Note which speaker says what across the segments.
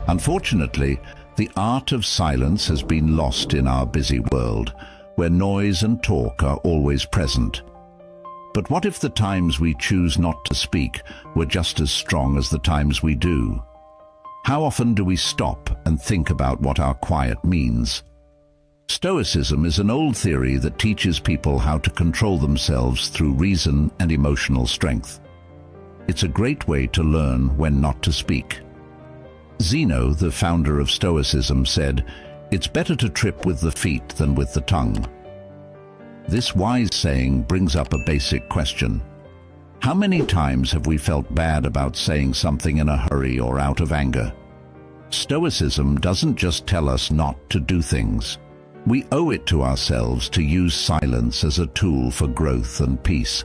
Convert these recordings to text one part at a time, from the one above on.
Speaker 1: Unfortunately, the art of silence has been lost in our busy world, where noise and talk are always present. But what if the times we choose not to speak were just as strong as the times we do? How often do we stop and think about what our quiet means? Stoicism is an old theory that teaches people how to control themselves through reason and emotional strength. It's a great way to learn when not to speak. Zeno, the founder of Stoicism, said, "It's better to trip with the feet than with the tongue." This wise saying brings up a basic question. How many times have we felt bad about saying something in a hurry or out of anger? Stoicism doesn't just tell us not to do things. We owe it to ourselves to use silence as a tool for growth and peace.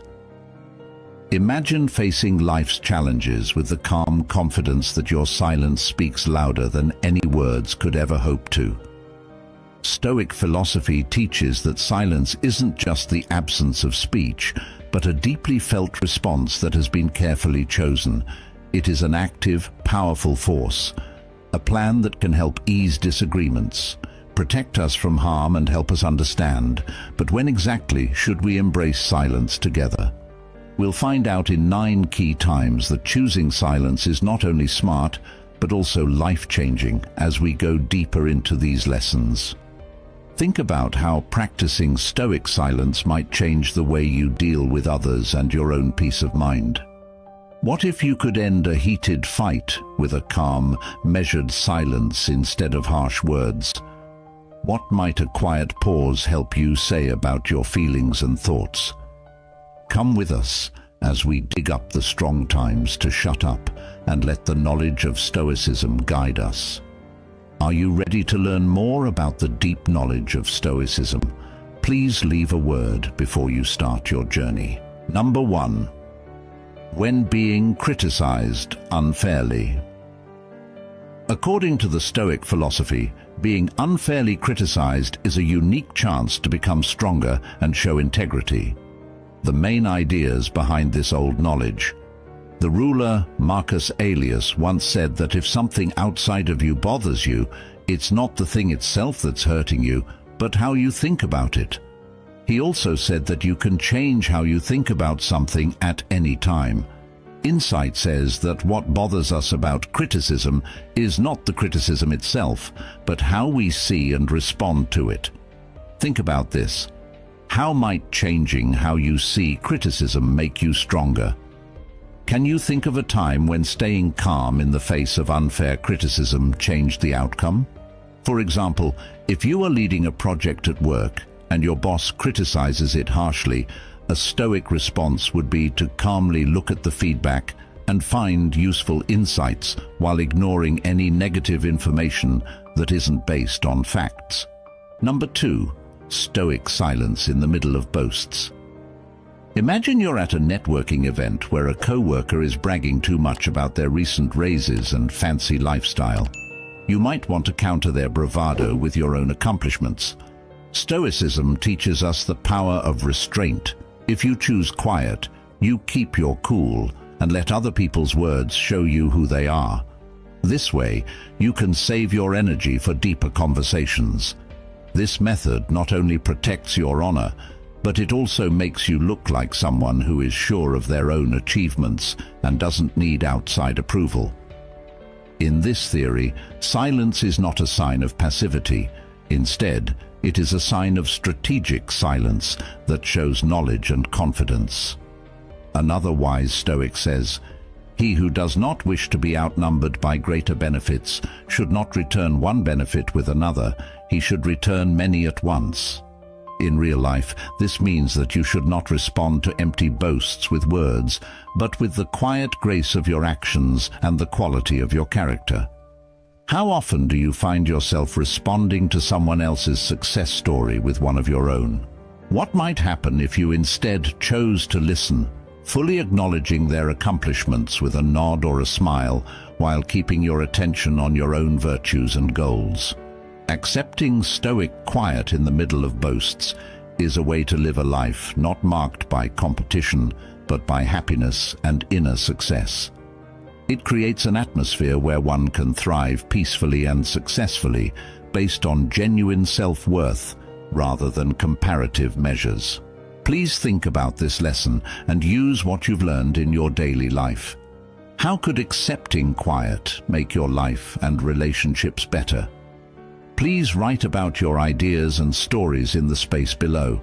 Speaker 1: Imagine facing life's challenges with the calm confidence that your silence speaks louder than any words could ever hope to. Stoic philosophy teaches that silence isn't just the absence of speech, but a deeply felt response that has been carefully chosen. It is an active, powerful force, a plan that can help ease disagreements, protect us from harm and help us understand. But when exactly should we embrace silence together? We'll find out in 9 key times that choosing silence is not only smart, but also life-changing as we go deeper into these lessons. Think about how practicing Stoic silence might change the way you deal with others and your own peace of mind. What if you could end a heated fight with a calm, measured silence instead of harsh words? What might a quiet pause help you say about your feelings and thoughts? Come with us as we dig up the strong times to shut up and let the knowledge of Stoicism guide us. Are you ready to learn more about the deep knowledge of Stoicism? Please leave a word before you start your journey. Number 1. When being criticized unfairly. According to the Stoic philosophy, being unfairly criticized is a unique chance to become stronger and show integrity. The main ideas behind this old knowledge. The ruler Marcus Aurelius once said that if something outside of you bothers you, it's not the thing itself that's hurting you, but how you think about it. He also said that you can change how you think about something at any time. Insight says that what bothers us about criticism is not the criticism itself, but how we see and respond to it. Think about this. How might changing how you see criticism make you stronger? Can you think of a time when staying calm in the face of unfair criticism changed the outcome? For example, if you are leading a project at work and your boss criticizes it harshly, a Stoic response would be to calmly look at the feedback and find useful insights while ignoring any negative information that isn't based on facts. Number 2. Stoic silence in the middle of boasts. Imagine you're at a networking event where a co-worker is bragging too much about their recent raises and fancy lifestyle. You might want to counter their bravado with your own accomplishments. Stoicism teaches us the power of restraint. If you choose quiet, you keep your cool and let other people's words show you who they are. This way, you can save your energy for deeper conversations. This method not only protects your honor, but it also makes you look like someone who is sure of their own achievements and doesn't need outside approval. In this theory, silence is not a sign of passivity. Instead, it is a sign of strategic silence that shows knowledge and confidence. Another wise Stoic says, "He who does not wish to be outnumbered by greater benefits should not return one benefit with another, he should return many at once." In real life, this means that you should not respond to empty boasts with words, but with the quiet grace of your actions and the quality of your character. How often do you find yourself responding to someone else's success story with one of your own? What might happen if you instead chose to listen, fully acknowledging their accomplishments with a nod or a smile, while keeping your attention on your own virtues and goals? Accepting Stoic quiet in the middle of boasts is a way to live a life not marked by competition, but by happiness and inner success. It creates an atmosphere where one can thrive peacefully and successfully based on genuine self-worth rather than comparative measures. Please think about this lesson and use what you've learned in your daily life. How could accepting quiet make your life and relationships better? Please write about your ideas and stories in the space below.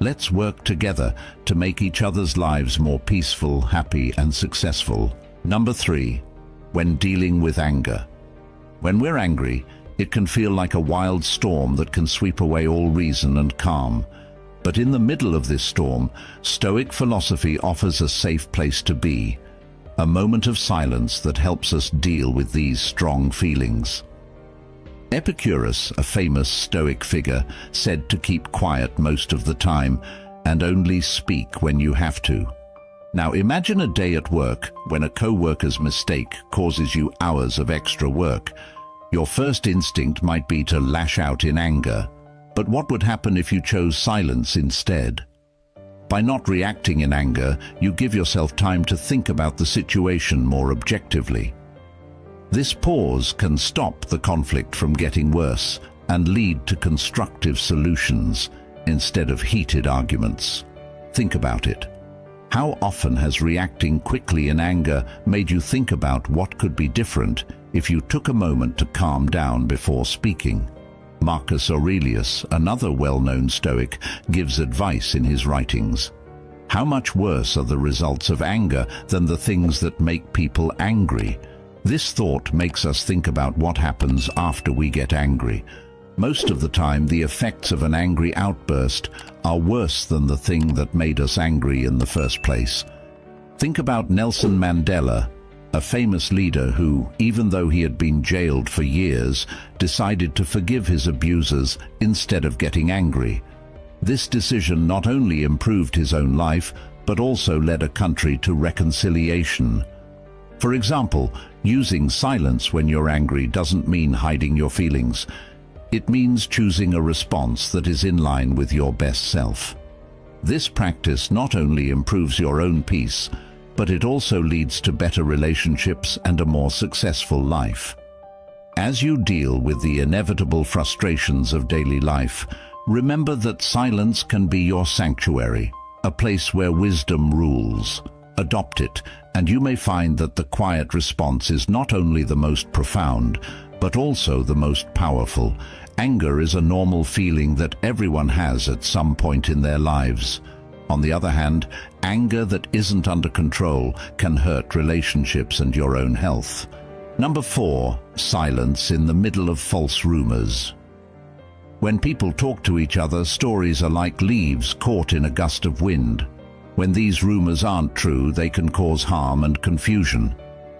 Speaker 1: Let's work together to make each other's lives more peaceful, happy, and successful. Number 3. When dealing with anger. When we're angry, it can feel like a wild storm that can sweep away all reason and calm. But in the middle of this storm, Stoic philosophy offers a safe place to be, a moment of silence that helps us deal with these strong feelings. Epicurus, a famous Stoic figure, said to keep quiet most of the time and only speak when you have to. Now imagine a day at work when a co-worker's mistake causes you hours of extra work. Your first instinct might be to lash out in anger. But what would happen if you chose silence instead? By not reacting in anger, you give yourself time to think about the situation more objectively. This pause can stop the conflict from getting worse and lead to constructive solutions instead of heated arguments. Think about it. How often has reacting quickly in anger made you think about what could be different if you took a moment to calm down before speaking? Marcus Aurelius, another well-known Stoic, gives advice in his writings. How much worse are the results of anger than the things that make people angry? This thought makes us think about what happens after we get angry. Most of the time, the effects of an angry outburst are worse than the thing that made us angry in the first place. Think about Nelson Mandela, a famous leader who, even though he had been jailed for years, decided to forgive his abusers instead of getting angry. This decision not only improved his own life, but also led a country to reconciliation. For example, using silence when you're angry doesn't mean hiding your feelings. It means choosing a response that is in line with your best self. This practice not only improves your own peace, but it also leads to better relationships and a more successful life. As you deal with the inevitable frustrations of daily life, remember that silence can be your sanctuary, a place where wisdom rules. Adopt it, and you may find that the quiet response is not only the most profound, but also the most powerful. Anger is a normal feeling that everyone has at some point in their lives. On the other hand, anger that isn't under control can hurt relationships and your own health. Number 4. Silence in the middle of false rumors. When people talk to each other, stories are like leaves caught in a gust of wind. When these rumors aren't true, they can cause harm and confusion.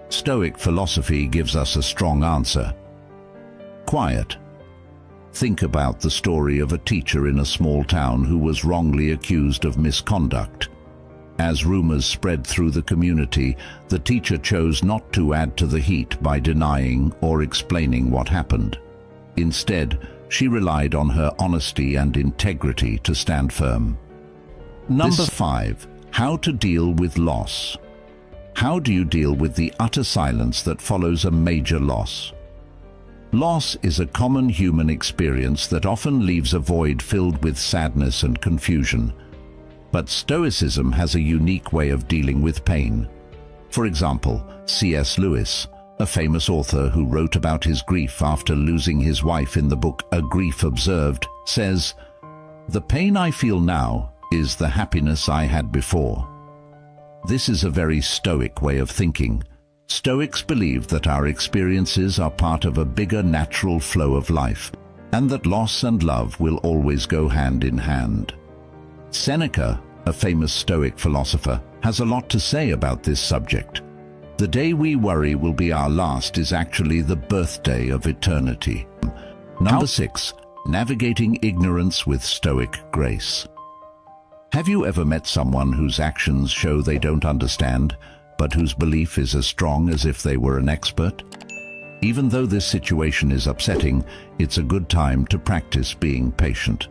Speaker 1: Stoic philosophy gives us a strong answer. Quiet. Think about the story of a teacher in a small town who was wrongly accused of misconduct. As rumors spread through the community, the teacher chose not to add to the heat by denying or explaining what happened. Instead, she relied on her honesty and integrity to stand firm. Number 5. How to deal with loss. How do you deal with the utter silence that follows a major loss? Loss is a common human experience that often leaves a void filled with sadness and confusion. But Stoicism has a unique way of dealing with pain. For example, C.S. Lewis, a famous author who wrote about his grief after losing his wife in the book A Grief Observed, says, "The pain I feel now is the happiness I had before." This is a very Stoic way of thinking. Stoics believe that our experiences are part of a bigger natural flow of life, and that loss and love will always go hand in hand. Seneca, a famous Stoic philosopher, has a lot to say about this subject. The day we worry will be our last is actually the birthday of eternity. Number 6. Navigating ignorance with Stoic grace. Have you ever met someone whose actions show they don't understand, but whose belief is as strong as if they were an expert? Even though this situation is upsetting, it's a good time to practice being patient.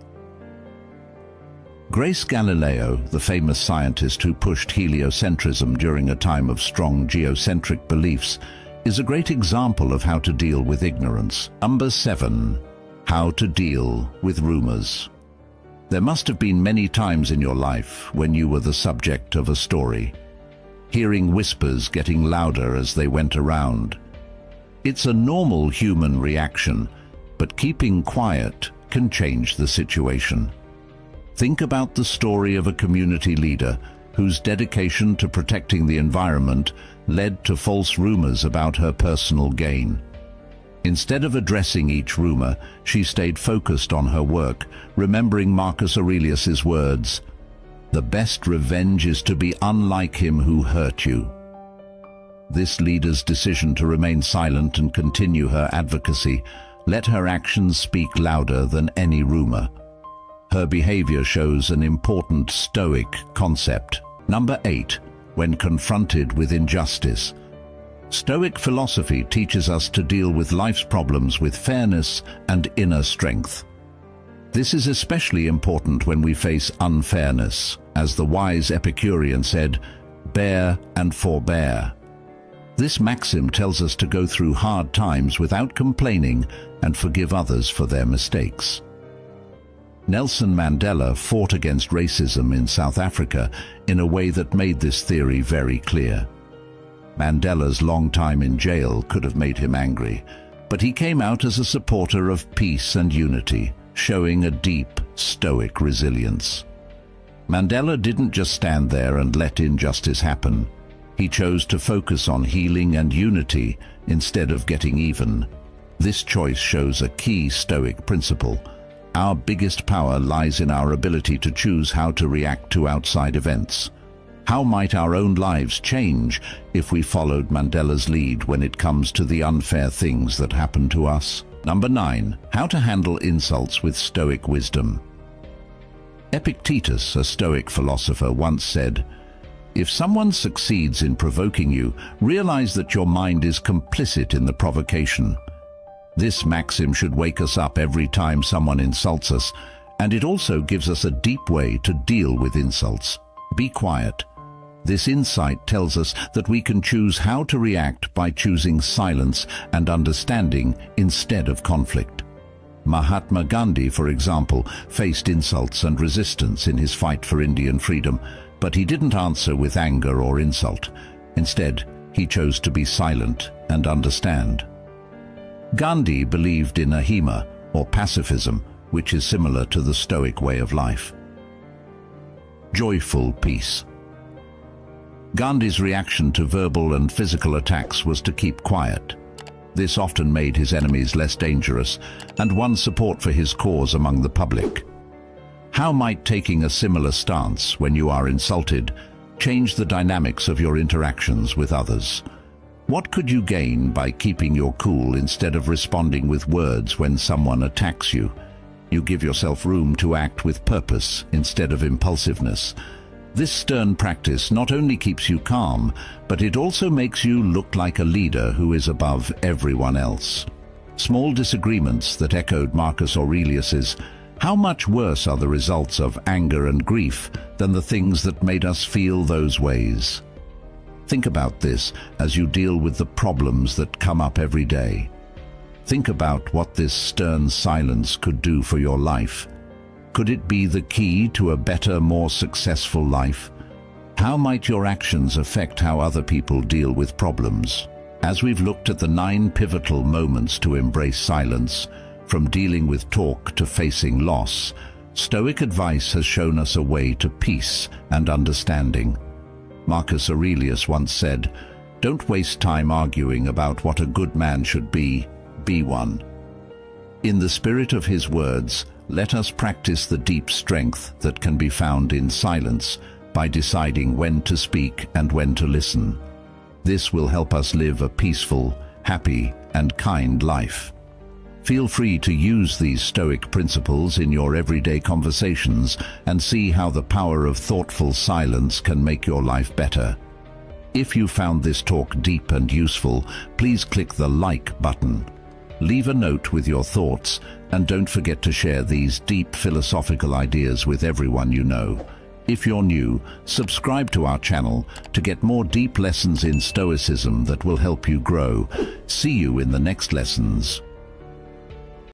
Speaker 1: Grace Galileo, the famous scientist who pushed heliocentrism during a time of strong geocentric beliefs, is a great example of how to deal with ignorance. Number 7. How to deal with rumors. There must have been many times in your life when you were the subject of a story, hearing whispers getting louder as they went around. It's a normal human reaction, but keeping quiet can change the situation. Think about the story of a community leader whose dedication to protecting the environment led to false rumors about her personal gain. Instead of addressing each rumor, she stayed focused on her work, remembering Marcus Aurelius's words, "The best revenge is to be unlike him who hurt you." This leader's decision to remain silent and continue her advocacy let her actions speak louder than any rumor. Her behavior shows an important Stoic concept. Number 8. When confronted with injustice. Stoic philosophy teaches us to deal with life's problems with fairness and inner strength. This is especially important when we face unfairness. As the wise Epicurean said, "Bear and forbear." This maxim tells us to go through hard times without complaining and forgive others for their mistakes. Nelson Mandela fought against racism in South Africa in a way that made this theory very clear. Mandela's long time in jail could have made him angry, but he came out as a supporter of peace and unity, showing a deep, stoic resilience. Mandela didn't just stand there and let injustice happen. He chose to focus on healing and unity instead of getting even. This choice shows a key Stoic principle. Our biggest power lies in our ability to choose how to react to outside events. How might our own lives change if we followed Mandela's lead when it comes to the unfair things that happen to us? Number 9. How to handle insults with Stoic wisdom. Epictetus, a Stoic philosopher, once said, "If someone succeeds in provoking you, realize that your mind is complicit in the provocation." This maxim should wake us up every time someone insults us, and it also gives us a deep way to deal with insults. Be quiet. This insight tells us that we can choose how to react by choosing silence and understanding instead of conflict. Mahatma Gandhi, for example, faced insults and resistance in his fight for Indian freedom, but he didn't answer with anger or insult. Instead, he chose to be silent and understand. Gandhi believed in ahimsa, or pacifism, which is similar to the Stoic way of life. Joyful peace. Gandhi's reaction to verbal and physical attacks was to keep quiet. This often made his enemies less dangerous and won support for his cause among the public. How might taking a similar stance when you are insulted change the dynamics of your interactions with others? What could you gain by keeping your cool instead of responding with words when someone attacks you? You give yourself room to act with purpose instead of impulsiveness. This stern practice not only keeps you calm, but it also makes you look like a leader who is above everyone else. Small disagreements that echoed Marcus Aurelius's, "How much worse are the results of anger and grief than the things that made us feel those ways?" Think about this as you deal with the problems that come up every day. Think about what this stern silence could do for your life. Could it be the key to a better, more successful life? How might your actions affect how other people deal with problems? As we've looked at the 9 pivotal moments to embrace silence, from dealing with talk to facing loss, Stoic advice has shown us a way to peace and understanding. Marcus Aurelius once said, "Don't waste time arguing about what a good man should be one." In the spirit of his words, let us practice the deep strength that can be found in silence by deciding when to speak and when to listen. This will help us live a peaceful, happy, and kind life. Feel free to use these Stoic principles in your everyday conversations and see how the power of thoughtful silence can make your life better. If you found this talk deep and useful, please click the like button. Leave a note with your thoughts, and don't forget to share these deep philosophical ideas with everyone you know. If you're new, subscribe to our channel to get more deep lessons in Stoicism that will help you grow. See you in the next lessons.